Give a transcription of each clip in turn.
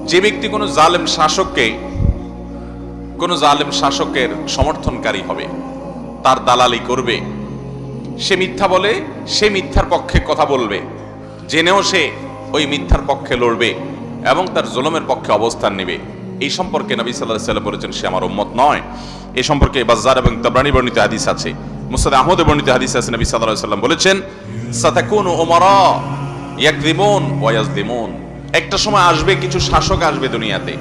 যে ব্যক্তি কোনো জালেম শাসকের সমর্থনকারী হবে, তার দালালি করবে, সে মিথ্যা বলে, সে মিথ্যার পক্ষে কথা বলবে, জেনেও সে ওই মিথ্যার পক্ষে লড়বে এবং তার জুলুমের পক্ষে অবস্থান নেবে, এই সম্পর্কে নবী সাল্লাল্লাহু আলাইহি ওয়াসাল্লাম বলেছেন সে আমার উম্মত নয়। এই সম্পর্কে বাজ্জার এবং তাবরানী বর্ণিত হাদিস আছে, মুসনাদ আহমদে বর্ণিত হাদিস আছে। নবী সাল্লাল্লাহু আলাইহি ওয়াসাল্লাম বলেছেন সাতাকুনু উমারা ইয়াকযিবুন ওয়া ইয়াজলিমুন, একটা সময় আসবে, কিছু শাসক আসবে দুনিয়াতে,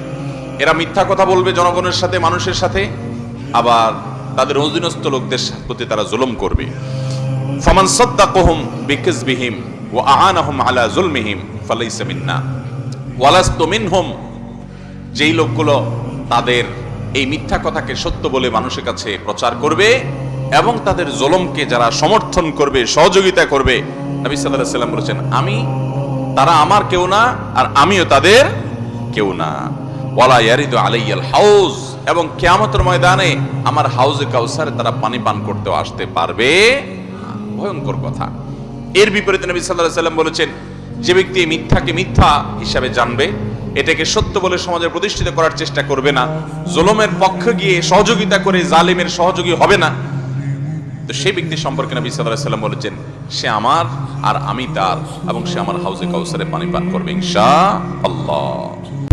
এরা মিথ্যা কথা বলবে জনগণের সাথে, মানুষের সাথে, আবার তাদের অধীনস্থ লোকদের প্রতি তারা জুলুম করবে। ফামান সাদ্দাকাহুম বিকিযবিহিম ওয়া আ'আনাহুম আলা যুলমিহিম ফালাইসা মিন্না ওয়া লাস্তু মিনহুম, যেই লোকগুলো তাদের এই মিথ্যা কথাকে সত্য বলে মানুষের কাছে প্রচার করবে এবং তাদের জুলুমকে যারা সমর্থন করবে, সহযোগিতা করবে, নবী সাল্লাল্লাহু আলাইহি ওয়াসাল্লাম বলেছেন তারা আমার কেউ না আর আমিও তাদের কেউ না। ওয়ালা ইয়ারিদু আলাইয়াল হাউজ, এবং কিয়ামতের ময়দানে আমার হাউজে কাউসারে তারা পানি পান করতে আসতে পারবে না। ভয়ঙ্কর কথা। এর বিপরীতে নবী সাল্লাল্লাহু আলাইহি ওয়াসাল্লাম বলেছেন যে ব্যক্তি মিথ্যাকে মিথ্যা হিসাবে জানবে, এটাকে সত্য বলে সমাজে প্রতিষ্ঠিত করার চেষ্টা করবে না, জুলুমের পক্ষে গিয়ে সহযোগিতা করে জালিমের সহযোগী হবে না, তো সেই ব্যক্তি সম্পর্কে নবী সাল্লাল্লাহু আলাইহি ওয়াসাল্লাম বলেছেন সে আমার আর আমি তার, এবং সে আমার হাউজে কাউসারে পানি পান করবে ইনশাআল্লাহ।